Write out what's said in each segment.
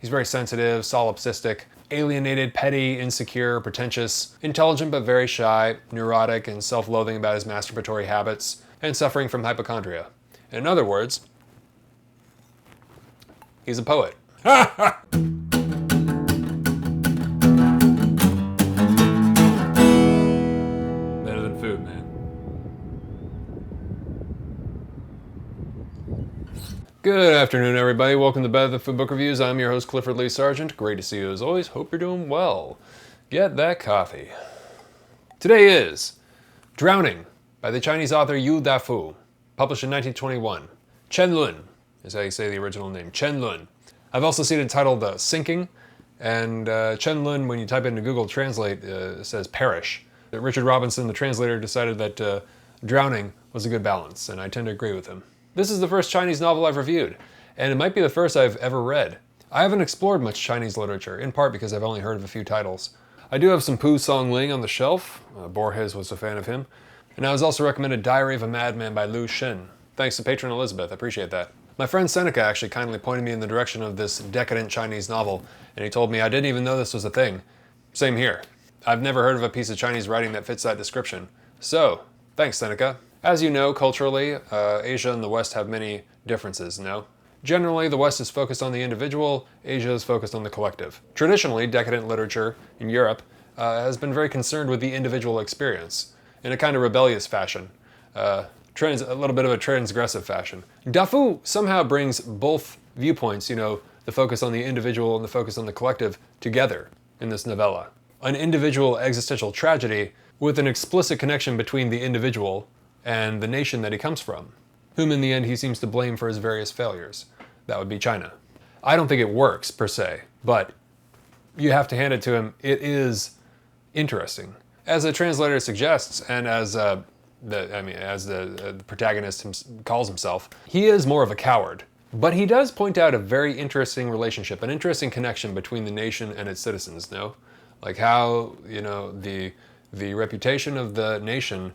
He's very sensitive, solipsistic, alienated, petty, insecure, pretentious, intelligent but very shy, neurotic, and self-loathing about his masturbatory habits, and suffering from hypochondria. In other words, he's a poet. Better than food, man. Good afternoon, everybody. Welcome to Better Than Food Book Reviews. I'm your host, Clifford Lee Sargent. Great to see you as always. Hope you're doing well. Get that coffee. Today is Drowning by the Chinese author Yu Dafu, published in 1921. Chen Lun is how you say the original name. Chen Lun. I've also seen it titled Sinking, and Chen Lun, when you type into Google Translate, says perish. Richard Robinson, the translator, decided that drowning was a good balance, and I tend to agree with him. This is the first Chinese novel I've reviewed, and it might be the first I've ever read. I haven't explored much Chinese literature, in part because I've only heard of a few titles. I do have some Pu Songling on the shelf. Borges was a fan of him. And I was also recommended Diary of a Madman by Lu Xun. Thanks to patron Elizabeth, I appreciate that. My friend Seneca actually kindly pointed me in the direction of this decadent Chinese novel, and he told me I didn't even know this was a thing. Same here. I've never heard of a piece of Chinese writing that fits that description. So, thanks Seneca. As you know, culturally, Asia and the West have many differences, no? Generally, the West is focused on the individual, Asia is focused on the collective. Traditionally, decadent literature in Europe has been very concerned with the individual experience, in a kind of rebellious fashion, a little bit of a transgressive fashion. Dafu somehow brings both viewpoints, the focus on the individual and the focus on the collective, together in this novella. An individual existential tragedy with an explicit connection between the individual and the nation that he comes from, whom in the end he seems to blame for his various failures. That would be China. I don't think it works, per se, but you have to hand it to him. It is interesting. As the translator suggests, and as the protagonist calls himself, he is more of a coward. But he does point out a very interesting relationship, an interesting connection between the nation and its citizens, no? Like how, the reputation of the nation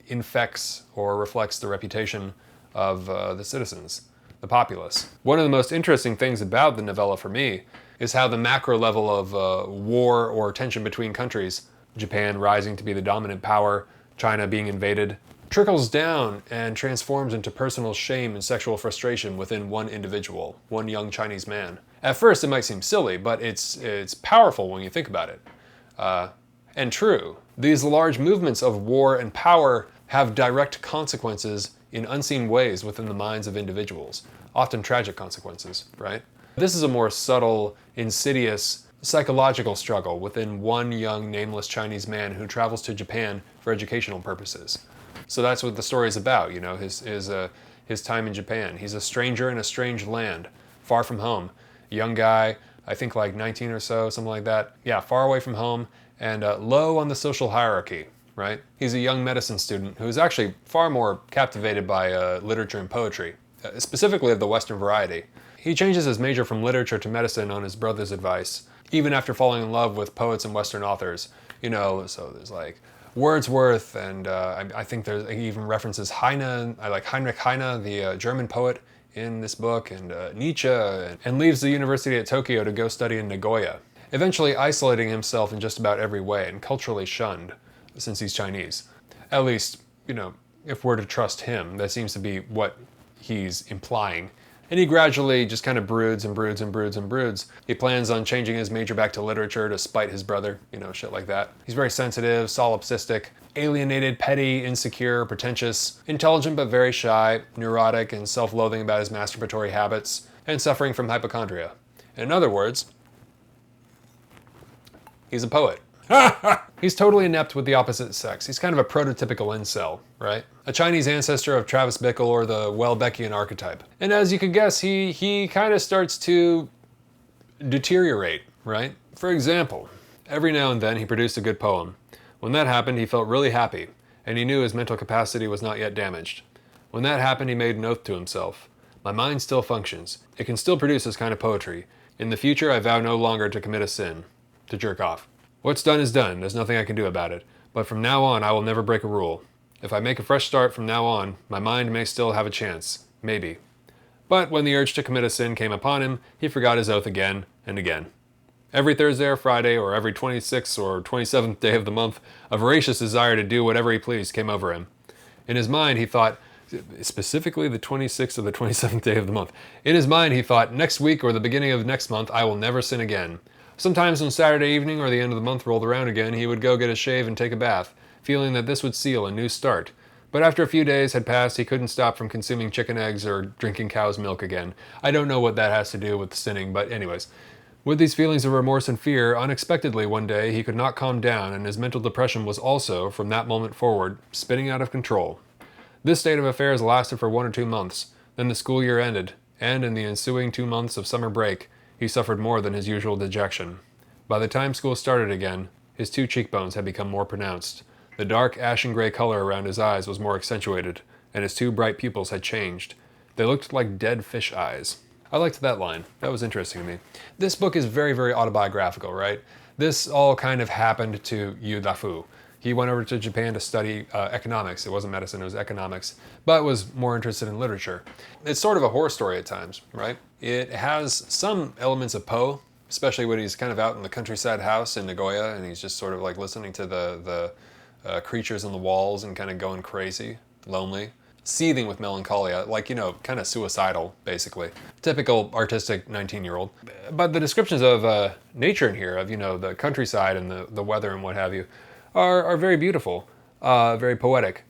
infects or reflects the reputation of the citizens, the populace. One of the most interesting things about the novella for me is how the macro level of war or tension between countries, Japan rising to be the dominant power, China being invaded, trickles down and transforms into personal shame and sexual frustration within one individual, one young Chinese man. At first it might seem silly, but it's powerful when you think about it. And true. These large movements of war and power have direct consequences in unseen ways within the minds of individuals, often tragic consequences, right? This is a more subtle, insidious, psychological struggle within one young, nameless Chinese man who travels to Japan for educational purposes. So that's what the story is about, his time in Japan. He's a stranger in a strange land, far from home. Young guy, I think like 19 or so, something like that. Yeah, far away from home, and low on the social hierarchy, right? He's a young medicine student who's actually far more captivated by literature and poetry, specifically of the Western variety. He changes his major from literature to medicine on his brother's advice, even after falling in love with poets and Western authors. So there's like Wordsworth, and I think he even references Heine. I like Heinrich Heine, the German poet, in this book, and Nietzsche, and leaves the university at Tokyo to go study in Nagoya, eventually isolating himself in just about every way and culturally shunned since he's Chinese. At least, if we're to trust him, that seems to be what he's implying. And he gradually just kind of broods and broods and broods and broods. He plans on changing his major back to literature to spite his brother, shit like that. He's very sensitive, solipsistic, alienated, petty, insecure, pretentious, intelligent but very shy, neurotic, and self-loathing about his masturbatory habits, and suffering from hypochondria. In other words, he's a poet. He's totally inept with the opposite sex. He's kind of a prototypical incel, right? A Chinese ancestor of Travis Bickle or the Welbeckian archetype. And as you could guess, he kind of starts to deteriorate, right? For example, every now and then he produced a good poem. When that happened, he felt really happy, and he knew his mental capacity was not yet damaged. When that happened, he made an oath to himself. My mind still functions. It can still produce this kind of poetry. In the future, I vow no longer to commit a sin. To jerk off. What's done is done. There's nothing I can do about it. But from now on, I will never break a rule. If I make a fresh start from now on, my mind may still have a chance. Maybe. But when the urge to commit a sin came upon him, he forgot his oath again and again. Every Thursday or Friday, or every 26th or 27th day of the month, a voracious desire to do whatever he pleased came over him. In his mind, he thought, specifically the 26th or the 27th day of the month. In his mind, he thought, next week or the beginning of next month, I will never sin again. Sometimes when Saturday evening or the end of the month rolled around again, he would go get a shave and take a bath, feeling that this would seal a new start. But after a few days had passed, he couldn't stop from consuming chicken eggs or drinking cow's milk again. I don't know what that has to do with sinning, but anyways. With these feelings of remorse and fear, unexpectedly one day he could not calm down, and his mental depression was also, from that moment forward, spinning out of control. This state of affairs lasted for 1 or 2 months. Then the school year ended, and in the ensuing 2 months of summer break, he suffered more than his usual dejection. By the time school started again, his 2 cheekbones had become more pronounced. The dark ashen-gray color around his eyes was more accentuated, and his 2 bright pupils had changed. They looked like dead fish eyes. I liked that line. That was interesting to me. This book is very, very autobiographical, right? This all kind of happened to Yu Dafu. He went over to Japan to study economics. It wasn't medicine, it was economics, but was more interested in literature. It's sort of a horror story at times, right? It has some elements of Poe, especially when he's kind of out in the countryside house in Nagoya and he's just sort of like listening to the creatures on the walls and kind of going crazy, lonely, seething with melancholia, like, you know, kind of suicidal, basically. Typical artistic 19-year-old. But the descriptions of nature in here, of, you know, the countryside and the weather and what have you, are very beautiful, very poetic.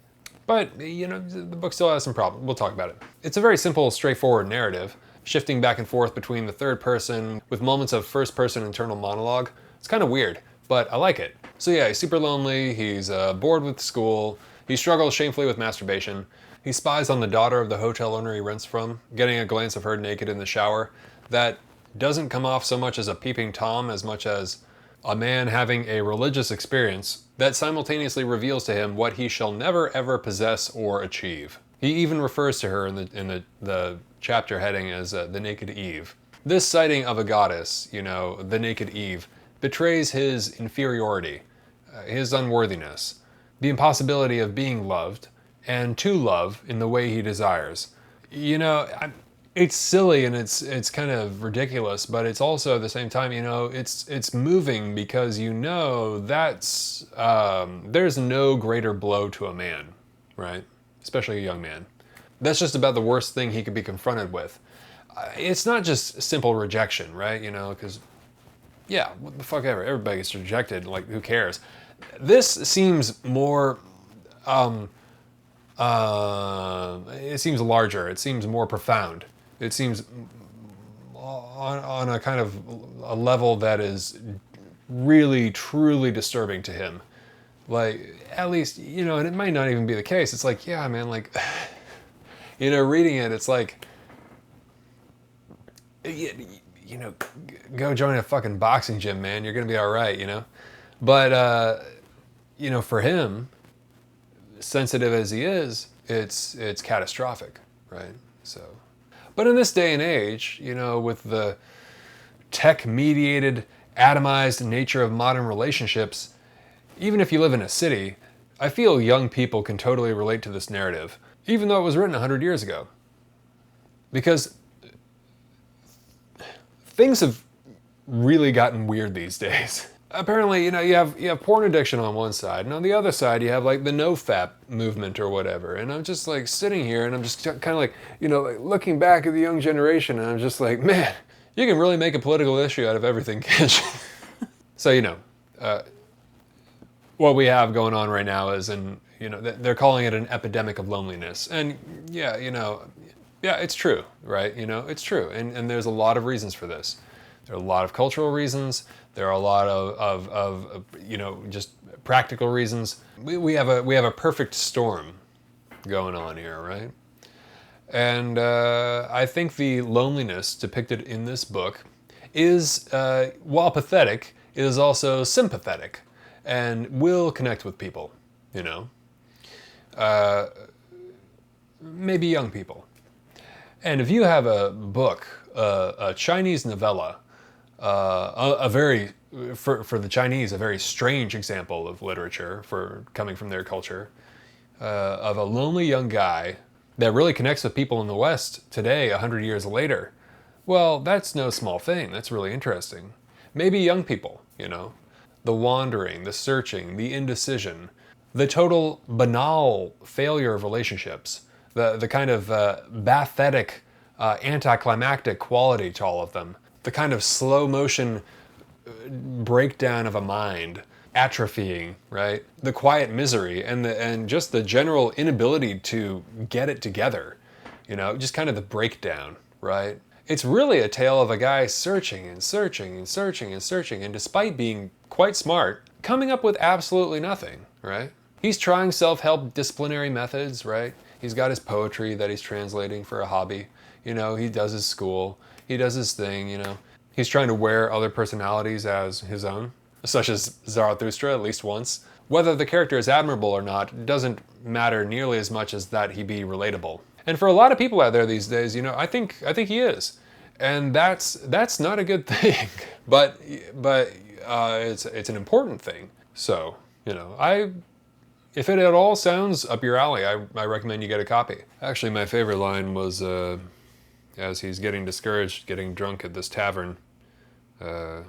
But, you know, the book still has some problems. We'll talk about it. It's a very simple, straightforward narrative, shifting back and forth between the third person with moments of first-person internal monologue. It's kind of weird, but I like it. So yeah, he's super lonely, he's bored with school, he struggles shamefully with masturbation, he spies on the daughter of the hotel owner he rents from, getting a glance of her naked in the shower. That doesn't come off so much as a peeping Tom as much as a man having a religious experience that simultaneously reveals to him what he shall never ever possess or achieve. He even refers to her in the chapter heading as the Naked Eve. This sighting of a goddess, you know, the Naked Eve, betrays his inferiority, his unworthiness, the impossibility of being loved, and to love in the way he desires. You know, it's silly and it's kind of ridiculous, but it's also at the same time, you know, it's moving because you know that's there's no greater blow to a man, right? Especially a young man. That's just about the worst thing he could be confronted with. It's not just simple rejection, right? You know, because yeah, what the fuck ever. Everybody gets rejected. Like, who cares? This seems more. It seems larger. It seems more profound. It seems on a kind of a level that is really, truly disturbing to him. Like, at least, you know, and it might not even be the case. It's like, yeah, man, like, you know, reading it, it's like, you know, go join a fucking boxing gym, man. You're going to be all right, you know? But, you know, for him, sensitive as he is, it's catastrophic, right? So, but in this day and age, you know, with the tech-mediated, atomized nature of modern relationships, even if you live in a city, I feel young people can totally relate to this narrative, even though it was written 100 years ago. Because things have really gotten weird these days. Apparently, you know, you have porn addiction on one side, and on the other side you have like the no-fap movement or whatever. And I'm just like sitting here and I'm just kind of like, you know, like looking back at the young generation, and I'm just like, man, you can really make a political issue out of everything, can't you? So, you know, what we have going on right now is, you know, they're calling it an epidemic of loneliness. And yeah, you know, yeah, it's true, right? You know, it's true. And there's a lot of reasons for this. There are a lot of cultural reasons. There are a lot of you know, just practical reasons. We have a perfect storm going on here, right? And I think the loneliness depicted in this book is, while pathetic, is also sympathetic and will connect with people, you know? Maybe young people. And if you have a book, a Chinese novella, a very, for the Chinese, a very strange example of literature for coming from their culture, of a lonely young guy that really connects with people in the West today, 100 years later. Well, that's no small thing. That's really interesting. Maybe young people, the wandering, the searching, the indecision, the total banal failure of relationships, the kind of pathetic, anticlimactic quality to all of them, the kind of slow motion breakdown of a mind, atrophying, right? The quiet misery and just the general inability to get it together, just kind of the breakdown, right? It's really a tale of a guy searching and searching and searching and searching, and despite being quite smart, coming up with absolutely nothing, right? He's trying self-help disciplinary methods, right? He's got his poetry that he's translating for a hobby. He does his school. He does his thing, He's trying to wear other personalities as his own, such as Zarathustra at least once. Whether the character is admirable or not doesn't matter nearly as much as that he be relatable. And for a lot of people out there these days, I think he is, and that's not a good thing. but it's an important thing. So if it at all sounds up your alley, I recommend you get a copy. Actually, my favorite line was as he's getting discouraged, getting drunk at this tavern, and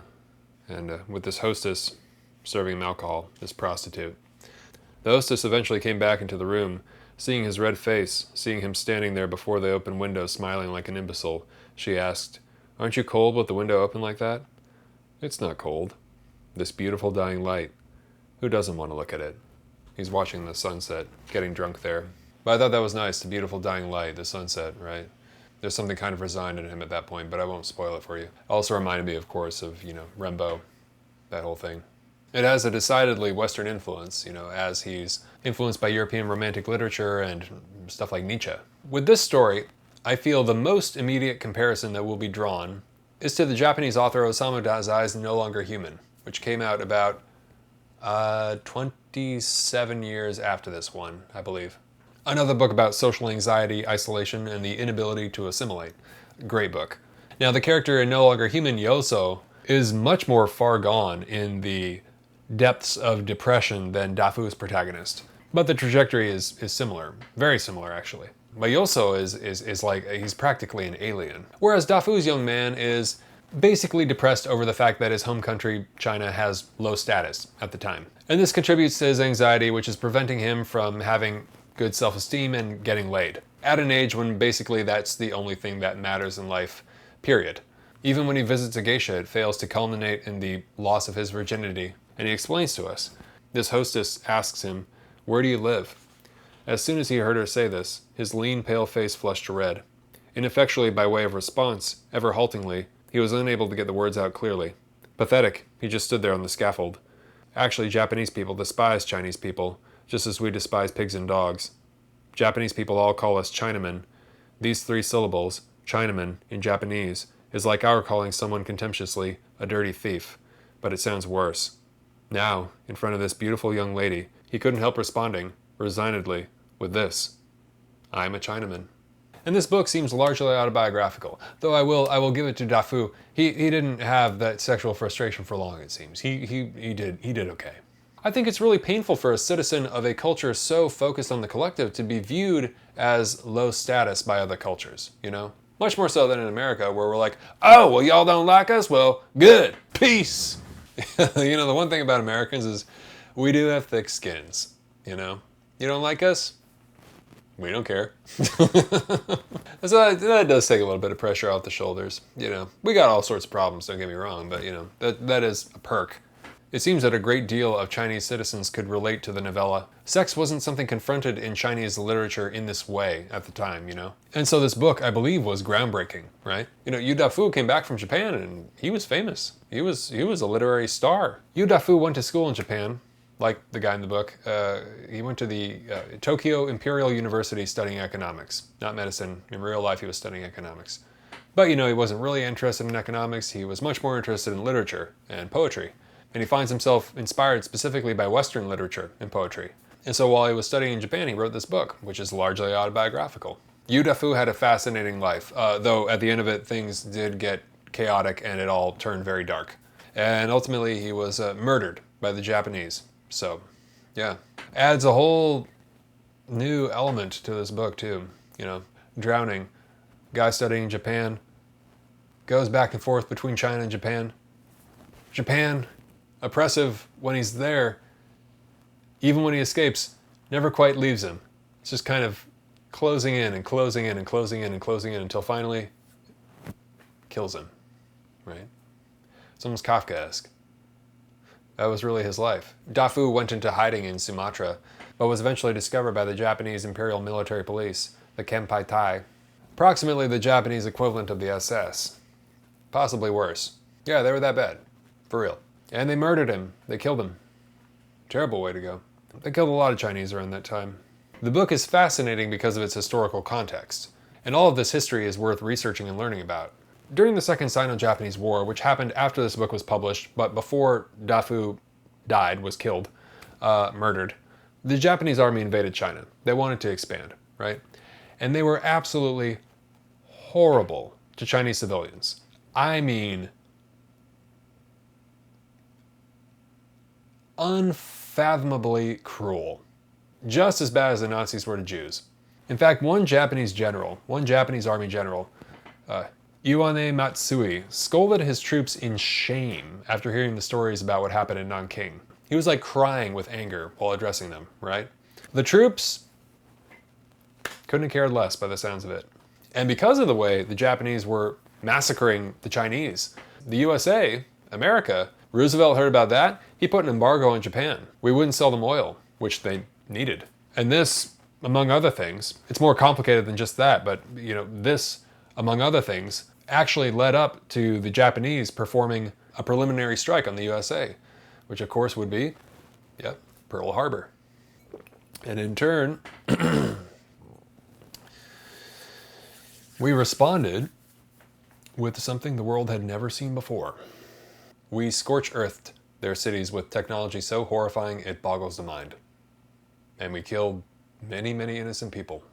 with this hostess serving him alcohol, this prostitute. The hostess eventually came back into the room. Seeing his red face, seeing him standing there before the open window smiling like an imbecile, she asked, "Aren't you cold with the window open like that?" "It's not cold. This beautiful dying light. Who doesn't want to look at it?" He's watching the sunset, getting drunk there. But I thought that was nice, the beautiful dying light, the sunset, right? There's something kind of resigned in him at that point, but I won't spoil it for you. Also reminded me, of course, of, Rimbaud, that whole thing. It has a decidedly Western influence, as he's influenced by European romantic literature and stuff like Nietzsche. With this story, I feel the most immediate comparison that will be drawn is to the Japanese author Osamu Dazai's No Longer Human, which came out about 27 years after this one, I believe. Another book about social anxiety, isolation, and the inability to assimilate. Great book. Now, the character in No Longer Human, Yoso, is much more far gone in the depths of depression than Dafu's protagonist. But the trajectory is similar. Very similar, actually. But Yoso is like, he's practically an alien. Whereas Dafu's young man is basically depressed over the fact that his home country, China, has low status at the time. And this contributes to his anxiety, which is preventing him from having good self-esteem and getting laid. At an age when basically that's the only thing that matters in life, period. Even when he visits a geisha, it fails to culminate in the loss of his virginity. And he explains to us. This hostess asks him, "Where do you live?" As soon as he heard her say this, his lean, pale face flushed red. Ineffectually by way of response, ever haltingly, he was unable to get the words out clearly. Pathetic, he just stood there on the scaffold. Actually, Japanese people despise Chinese people, just as we despise pigs and dogs. Japanese people all call us Chinamen. These 3 syllables, Chinaman, in Japanese, is like our calling someone contemptuously a dirty thief, but it sounds worse. Now, in front of this beautiful young lady, he couldn't help responding, resignedly, with this: "I'm a Chinaman." And this book seems largely autobiographical, though I will give it to Dafu. He didn't have that sexual frustration for long, it seems. He did okay. I think it's really painful for a citizen of a culture so focused on the collective to be viewed as low status by other cultures, Much more so than in America, where we're like, "Oh, well, y'all don't like us? Well, good. Peace." The one thing about Americans is we do have thick skins, You don't like us? We don't care. So that does take a little bit of pressure off the shoulders. We got all sorts of problems, don't get me wrong, but that is a perk. It seems that a great deal of Chinese citizens could relate to the novella. Sex wasn't something confronted in Chinese literature in this way at the time, And so this book, I believe, was groundbreaking, right? Yu Dafu came back from Japan and he was famous. He was a literary star. Yu Dafu went to school in Japan, like the guy in the book. He went to the Tokyo Imperial University studying economics, not medicine. In real life, he was studying economics. But, he wasn't really interested in economics. He was much more interested in literature and poetry. And he finds himself inspired specifically by Western literature and poetry. And so while he was studying in Japan, he wrote this book, which is largely autobiographical. Yu Dafu had a fascinating life, though at the end of it, things did get chaotic and it all turned very dark. And ultimately, he was murdered by the Japanese. So, yeah. Adds a whole new element to this book, too. drowning. Guy studying Japan, goes back and forth between China and Japan. Japan, oppressive when he's there, even when he escapes, never quite leaves him. It's just kind of closing in and closing in and closing in and closing in until finally kills him, right? It's almost Kafkaesque. That was really his life. Dafu went into hiding in Sumatra, but was eventually discovered by the Japanese Imperial Military Police, the Kempeitai, approximately the Japanese equivalent of the SS. Possibly worse. Yeah, they were that bad. For real. And they murdered him. They killed him. Terrible way to go. They killed a lot of Chinese around that time. The book is fascinating because of its historical context, and all of this history is worth researching and learning about. During the Second Sino-Japanese War, which happened after this book was published, but before Dafu died, was killed, murdered, the Japanese army invaded China. They wanted to expand, right? And they were absolutely horrible to Chinese civilians. I mean, unfathomably cruel. Just as bad as the Nazis were to Jews. In fact, one Japanese army general, Iwane Matsui, scolded his troops in shame after hearing the stories about what happened in Nanking. He was like crying with anger while addressing them, right? The troops couldn't have cared less by the sounds of it. And because of the way the Japanese were massacring the Chinese, the USA, America, Roosevelt heard about that. He put an embargo on Japan. We wouldn't sell them oil, which they needed. And this, among other things, it's more complicated than just that, but this, among other things, actually led up to the Japanese performing a preliminary strike on the USA, which of course would be, Pearl Harbor. And in turn, we responded with something the world had never seen before. We scorch-earthed their cities with technology so horrifying it boggles the mind. And we killed many, many innocent people.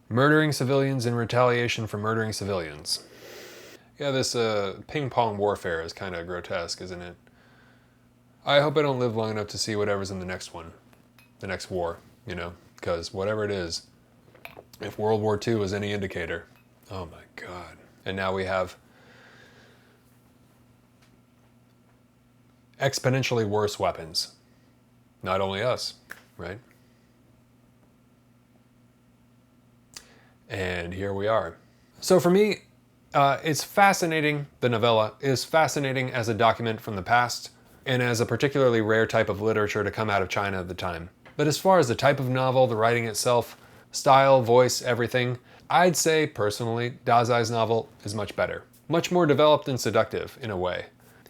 Murdering civilians in retaliation for murdering civilians. Yeah, this ping-pong warfare is kind of grotesque, isn't it? I hope I don't live long enough to see whatever's in the next one. The next war, because whatever it is, if World War II is any indicator, oh my God. And now we have exponentially worse weapons. Not only us, right? And here we are. So for me, it's fascinating. The novella is fascinating as a document from the past and as a particularly rare type of literature to come out of China at the time. But as far as the type of novel, the writing itself, style, voice, everything, I'd say, personally, DAZAI's novel is much better. Much more developed and seductive, in a way.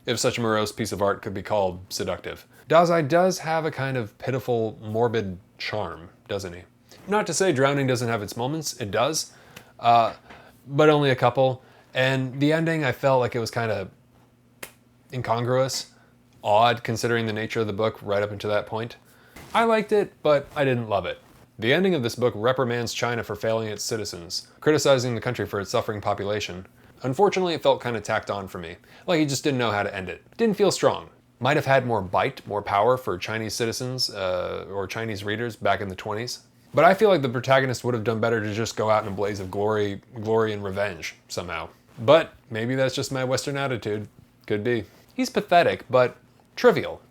If such a morose piece of art could be called seductive. DAZAI does have a kind of pitiful, morbid charm, doesn't he? Not to say Drowning doesn't have its moments, it does, but only a couple. And the ending, I felt like it was kind of incongruous, odd, considering the nature of the book right up until that point. I liked it, but I didn't love it. The ending of this book reprimands China for failing its citizens, criticizing the country for its suffering population. Unfortunately, it felt kind of tacked on for me, like he just didn't know how to end it. Didn't feel strong. Might have had more bite, more power for Chinese citizens or Chinese readers back in the 20s. But I feel like the protagonist would have done better to just go out in a blaze of glory and revenge, somehow. But maybe that's just my Western attitude. Could be. He's pathetic, but trivial,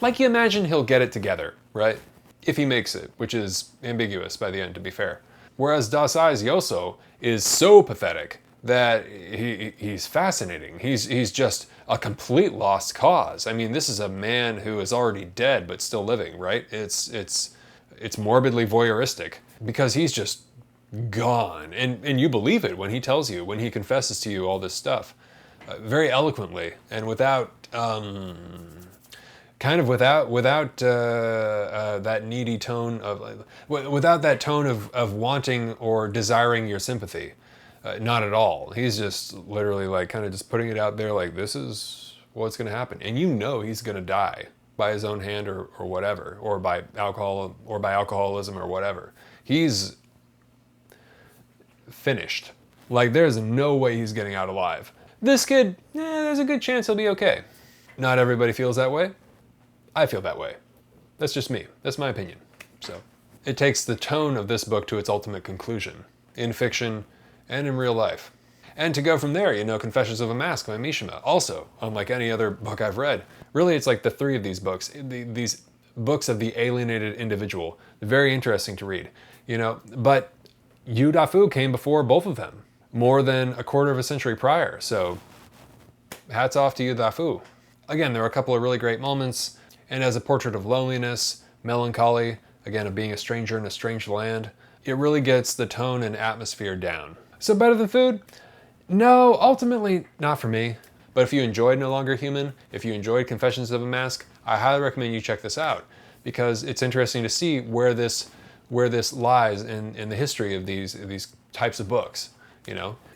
Like you imagine he'll get it together, right? If he makes it, which is ambiguous by the end, to be fair. Whereas DAZAI's Yoso is so pathetic that he's fascinating. He's just a complete lost cause. I mean, this is a man who is already dead but still living, right? It's morbidly voyeuristic because he's just gone. And you believe it when he tells you, when he confesses to you all this stuff. Very eloquently and without that needy tone of, without that tone of wanting or desiring your sympathy. Not at all. He's just literally like kind of just putting it out there like, this is what's going to happen. And he's going to die by his own hand or whatever, or by alcohol or by alcoholism or whatever. He's finished. Like there's no way he's getting out alive. This kid, there's a good chance he'll be okay. Not everybody feels that way. I feel that way. That's just me. That's my opinion. So It takes the tone of this book to its ultimate conclusion, in fiction and in real life. And to go from there, Confessions of a Mask by Mishima. Also, unlike any other book I've read, really it's like the three of these books, these books of the alienated individual. Very interesting to read, But Dafu came before both of them, more than a quarter of a century prior. So, hats off to Dafu. Again, there are a couple of really great moments, and as a portrait of loneliness, melancholy, again, of being a stranger in a strange land, it really gets the tone and atmosphere down. So better than food? No, ultimately not for me. But if you enjoyed No Longer Human, if you enjoyed Confessions of a Mask, I highly recommend you check this out, because it's interesting to see where this lies in the history of these types of books.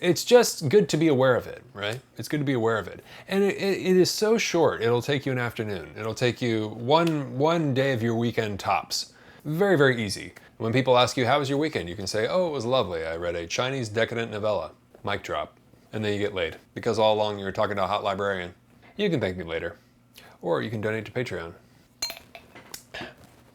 It's just good to be aware of it, right? It's good to be aware of it. And it is so short, it'll take you an afternoon. It'll take you one day of your weekend tops. Very, very easy. When people ask you, how was your weekend? You can say, oh, it was lovely. I read a Chinese decadent novella. Mic drop. And then you get laid. Because all along you were talking to a hot librarian. You can thank me later. Or you can donate to Patreon.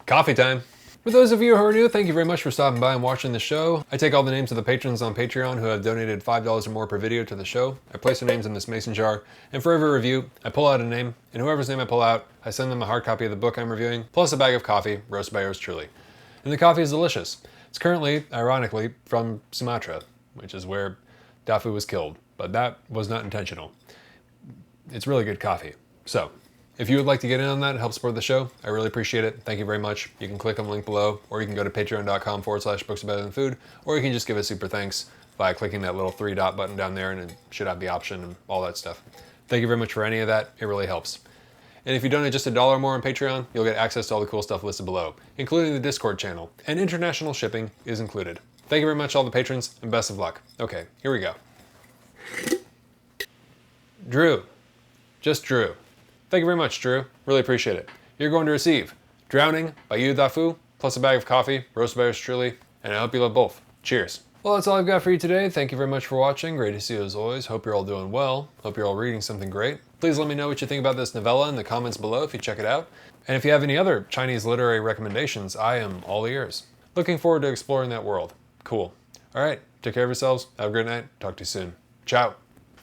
Coffee time. For those of you who are new, thank you very much for stopping by and watching the show. I take all the names of the patrons on Patreon who have donated $5 or more per video to the show. I place their names in this mason jar, and for every review, I pull out a name, and whoever's name I pull out, I send them a hard copy of the book I'm reviewing, plus a bag of coffee, roasted by yours truly. And the coffee is delicious. It's currently, ironically, from Sumatra, which is where Dafu was killed, but that was not intentional. It's really good coffee. So, if you would like to get in on that and help support the show, I really appreciate it. Thank you very much. You can click on the link below, or you can go to patreon.com/booksbetter-than-food, or you can just give a super thanks by clicking that little 3-dot button down there, and it should have the option and all that stuff. Thank you very much for any of that. It really helps. And if you donate just $1 or more on Patreon, you'll get access to all the cool stuff listed below, including the Discord channel, and international shipping is included. Thank you very much, all the patrons, and best of luck. Okay, here we go. Drew. Just Drew. Thank you very much, Drew. Really appreciate it. You're going to receive Drowning by Dafu, plus a bag of coffee, roasted by yours truly, and I hope you love both. Cheers. Well, that's all I've got for you today. Thank you very much for watching. Great to see you as always. Hope you're all doing well. Hope you're all reading something great. Please let me know what you think about this novella in the comments below if you check it out. And if you have any other Chinese literary recommendations, I am all ears. Looking forward to exploring that world. Cool. All right, take care of yourselves. Have a great night. Talk to you soon. Ciao.